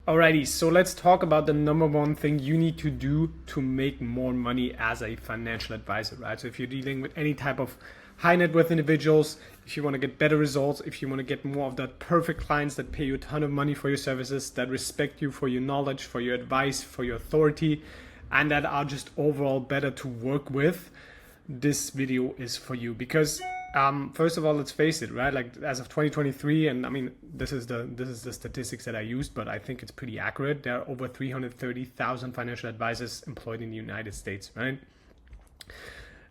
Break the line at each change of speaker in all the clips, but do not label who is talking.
Alrighty, so let's talk about the number one thing you need to do to make more money as a financial advisor, right? So if you're dealing with any type of high net worth individuals, if you want to get better results, if you want to get more of that perfect clients that pay you a ton of money for your services, that respect you for your knowledge, for your advice, for your authority, and that are just overall better to work with, this video is for you. Because first of all, let's face it, right? Like as of 2023, and I mean this is the statistics that I used, but I think it's pretty accurate. There are over 330,000 financial advisors employed in the United States, right?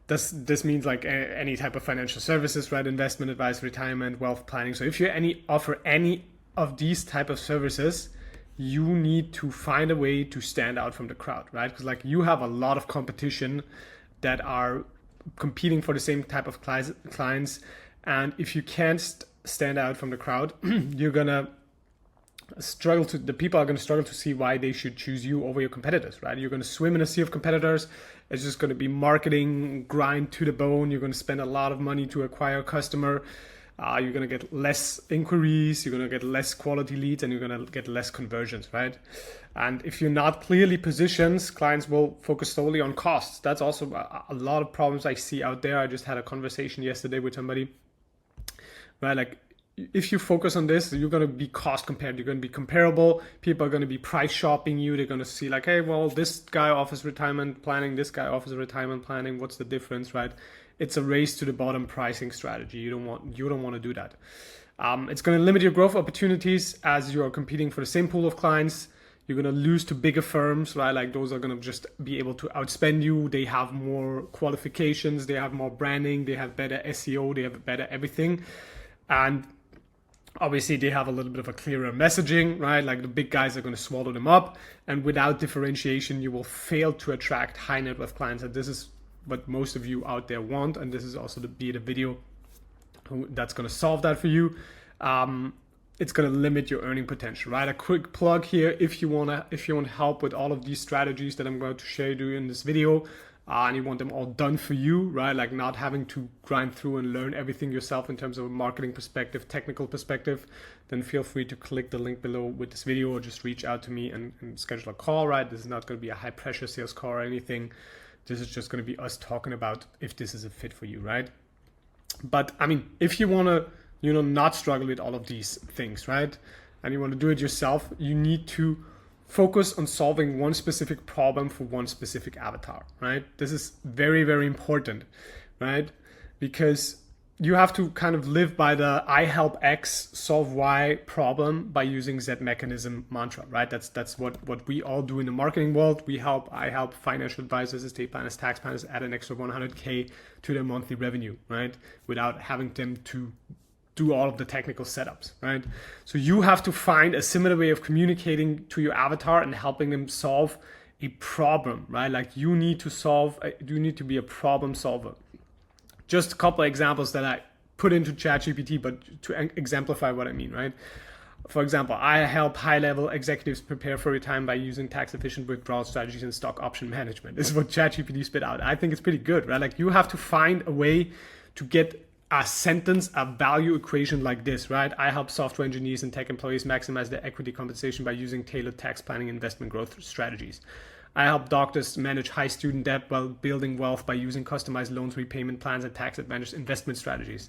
This means like any type of financial services, right? Investment advice, retirement, wealth planning. So if you offer any of these type of services, you need to find a way to stand out from the crowd, right? Because like you have a lot of competition that are competing for the same type of clients, and if you can't stand out from the crowd, you're gonna the people are gonna struggle to see why they should choose you over your competitors, right? You're gonna swim in a sea of competitors. It's just gonna be marketing grind to the bone. You're gonna spend a lot of money to acquire a customer. You're gonna get less inquiries, you're gonna get less quality leads, and you're gonna get less conversions, right? And if you're not clearly positioned, clients will focus solely on costs. That's also a lot of problems I see out there. I just had a conversation yesterday with somebody, right? Like if you focus on this, you're gonna be cost compared, you're gonna be comparable. People are gonna be price shopping you. They're gonna see like, hey, well, this guy offers retirement planning, this guy offers retirement planning. What's the difference, right? It's a race to the bottom pricing strategy. You don't want to do that. It's going to limit your growth opportunities as you are competing for the same pool of clients. You're going to lose to bigger firms, right? Like those are going to just be able to outspend you. They have more qualifications, they have more branding, they have better SEO, they have better everything. And obviously they have a little bit of a clearer messaging, right? Like the big guys are going to swallow them up. And without differentiation, you will fail to attract high net worth clients. And this is what most of you out there want, and this is also the video that's going to solve that for you. It's going to limit your earning potential, right? A quick plug here: if you want help with all of these strategies that I'm going to share you in this video, and you want them all done for you, right? Like not having to grind through and learn everything yourself in terms of a marketing perspective, technical perspective, then feel free to click the link below with this video or just reach out to me and schedule a call, right? This is not going to be a high pressure sales call or anything. This is just going to be us talking about if this is a fit for you, right? But I mean, if you want to, not struggle with all of these things, right? And you want to do it yourself, you need to focus on solving one specific problem for one specific avatar, right? This is very, very important, right? Because you have to kind of live by the I help X solve Y problem by using Z mechanism mantra, right? That's what we all do in the marketing world. I help financial advisors, estate planners, tax planners add an extra 100K to their monthly revenue, right? Without having them to do all of the technical setups, right? So you have to find a similar way of communicating to your avatar and helping them solve a problem, right? Like you need to be a problem solver. Just a couple of examples that I put into ChatGPT, but to exemplify what I mean, right? For example, I help high-level executives prepare for retirement by using tax-efficient withdrawal strategies and stock option management. This is what ChatGPT spit out. I think it's pretty good, right? Like you have to find a way to get a sentence, a value equation like this, right? I help software engineers and tech employees maximize their equity compensation by using tailored tax planning and investment growth strategies. I help doctors manage high student debt while building wealth by using customized loans, repayment plans, and tax-advantaged investment strategies.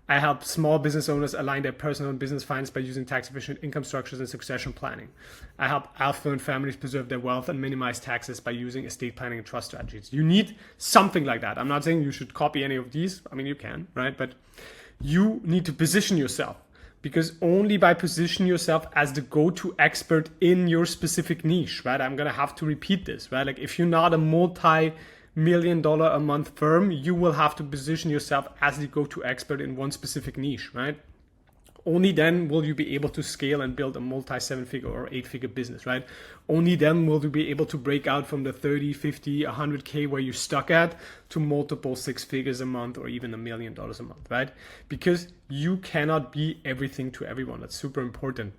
I help small business owners align their personal and business finance by using tax-efficient income structures and succession planning. I help affluent families preserve their wealth and minimize taxes by using estate planning and trust strategies. You need something like that. I'm not saying you should copy any of these. I mean, you can, right? But you need to position yourself. Because only by positioning yourself as the go-to expert in your specific niche, right? I'm going to have to repeat this, right? Like if you're not a multi-million-dollar a month firm, you will have to position yourself as the go-to expert in one specific niche, right? Only then will you be able to scale and build a multi-7-figure or 8-figure business, right? Only then will you be able to break out from the 30, 50, 100K where you're stuck at to multiple 6 figures a month or even $1 million a month, right? Because you cannot be everything to everyone. That's super important.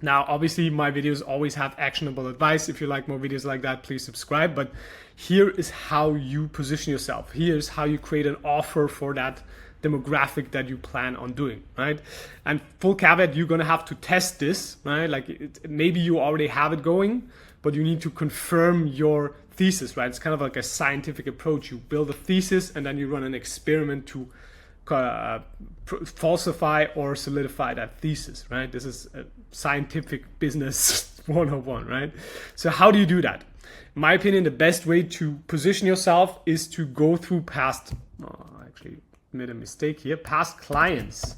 Now, obviously, my videos always have actionable advice. If you like more videos like that, please subscribe. But here is how you position yourself. Here's how you create an offer for that demographic that you plan on doing, right? And full caveat, you're going to have to test this, right? Like maybe you already have it going, but you need to confirm your thesis, right? It's kind of like a scientific approach. You build a thesis and then you run an experiment to falsify or solidify that thesis, right? This is a scientific business 101, right? So how do you do that? In my opinion, the best way to position yourself is to go through past, I actually made a mistake here, past clients.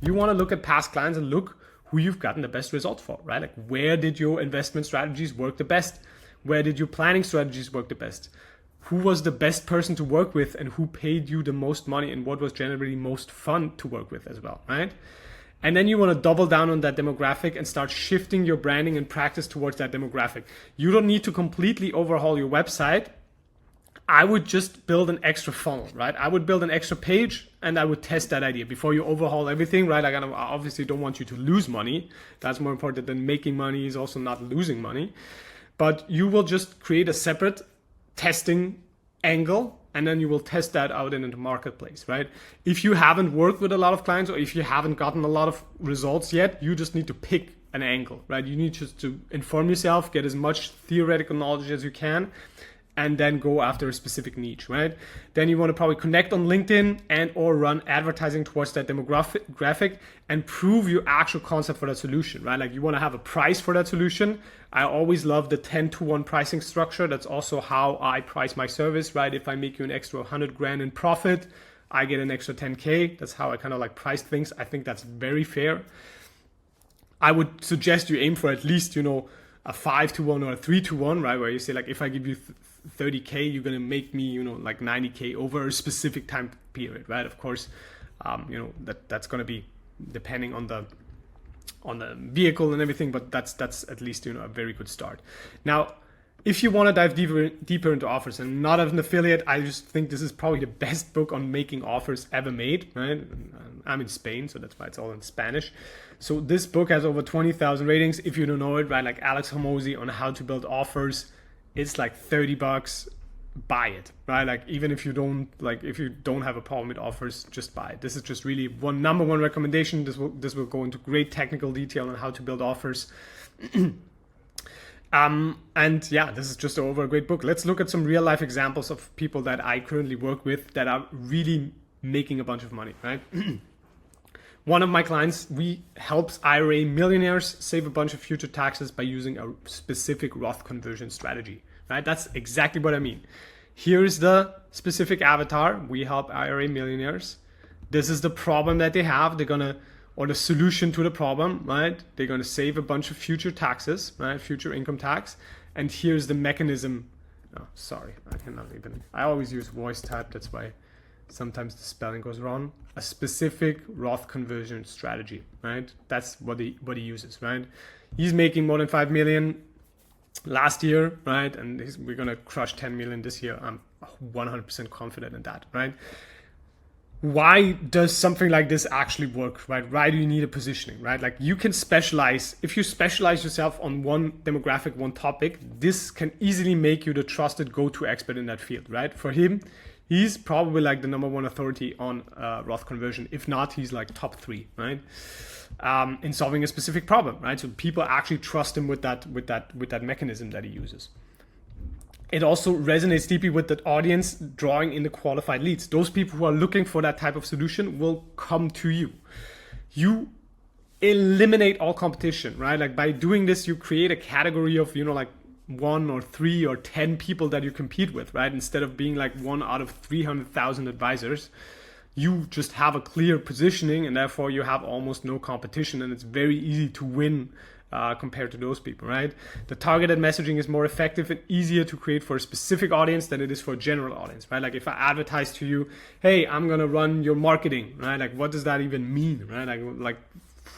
You want to look at past clients and look who you've gotten the best results for, right? Like where did your investment strategies work the best? Where did your planning strategies work the best? Who was the best person to work with and who paid you the most money and what was generally most fun to work with as well, right? And then you want to double down on that demographic and start shifting your branding and practice towards that demographic. You don't need to completely overhaul your website. I would just build an extra funnel, right? I would build an extra page and I would test that idea before you overhaul everything, right? Like, I obviously don't want you to lose money. That's more important than making money, is also not losing money. But you will just create a separate testing angle and then you will test that out in the marketplace, right? If you haven't worked with a lot of clients or if you haven't gotten a lot of results yet, you just need to pick an angle, right? You need just to inform yourself, get as much theoretical knowledge as you can, and then go after a specific niche, right? Then you want to probably connect on LinkedIn and or run advertising towards that demographic and prove your actual concept for that solution, right? Like you want to have a price for that solution. I always love the 10-to-1 pricing structure. That's also how I price my service, right? If I make you an extra 100 grand in profit, I get an extra 10K. That's how I kind of like price things. I think that's very fair. I would suggest you aim for at least, a 5-to-1 or a 3-to-1, right? Where you say like, if I give you 30K, you're going to make me, like 90K over a specific time period, right? Of course, that's going to be depending on the vehicle and everything, but that's at least, a very good start. Now, if you want to dive deeper into offers, and not as an affiliate, I just think this is probably the best book on making offers ever made, right? I'm in Spain, so that's why it's all in Spanish. So this book has over 20,000 ratings. If you don't know it, right? Like Alex Hormozi on how to build offers, it's like $30. Buy it, right? Like even if you don't have a problem with offers, just buy it. This is just really number one recommendation. This will go into great technical detail on how to build offers. And yeah, this is just over a great book. Let's look at some real life examples of people that I currently work with that are really making a bunch of money, right? One of my clients, we helps IRA millionaires save a bunch of future taxes by using a specific Roth conversion strategy, right? That's exactly what I mean. Here's the specific avatar. We help IRA millionaires. This is the problem that they have. Or the solution to the problem, right? They're going to save a bunch of future taxes, right? Future income tax. And here's the mechanism. Oh, sorry, I always use voice type. That's why sometimes the spelling goes wrong. A specific Roth conversion strategy, right? That's what he uses, right? He's making more than 5 million last year, right? And we're going to crush 10 million this year. I'm 100% confident in that, right? Why does something like this actually work, right? Why do you need a positioning, right? Like you can specialize. If you specialize yourself on one demographic, one topic, this can easily make you the trusted go-to expert in that field, right? For him, he's probably like the number one authority on Roth conversion. If not, he's like top 3, right? In solving a specific problem, right? So people actually trust him with that mechanism that he uses. It also resonates deeply with the audience, drawing in the qualified leads. Those people who are looking for that type of solution will come to you. You eliminate all competition, right? Like by doing this, you create a category of, like 1 or 3 or 10 people that you compete with, right? Instead of being like 1 out of 300,000 advisors, you just have a clear positioning and therefore you have almost no competition and it's very easy to win compared to those people, right? The targeted messaging is more effective and easier to create for a specific audience than it is for a general audience, right? Like if I advertise to you, hey, I'm gonna run your marketing, right? Like what does that even mean, right? Like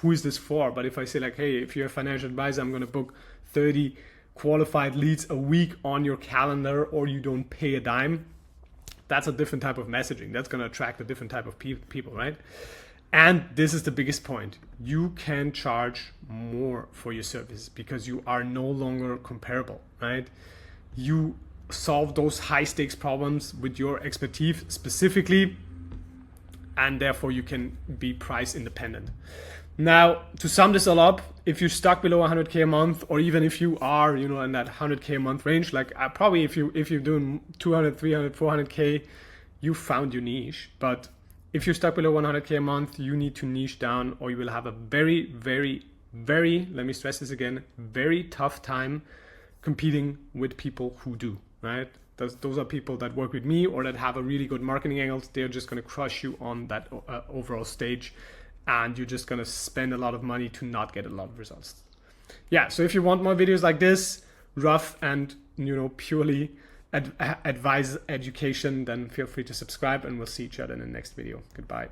who is this for? But if I say like, hey, if you're a financial advisor, I'm gonna book 30 qualified leads a week on your calendar or you don't pay a dime, that's a different type of messaging. That's gonna attract a different type of people, right? And this is the biggest point. You can charge more for your services because you are no longer comparable, right? You solve those high stakes problems with your expertise specifically. and therefore you can be price independent. Now, to sum this all up, if you're stuck below 100K a month, or even if you are, you know, in that 100K a month range, like probably if you're doing 200, 300, 400K, you found your niche. But if you're stuck below 100K a month, you need to niche down, or you will have a very, very, very, let me stress this again, very tough time competing with people who do, right? Those are people that work with me or that have a really good marketing angles. They're just going to crush you on that overall stage, and you're just going to spend a lot of money to not get a lot of results. Yeah, so if you want more videos like this, rough and, you know, purely advice education, then feel free to subscribe, and we'll see each other in the next video. Goodbye.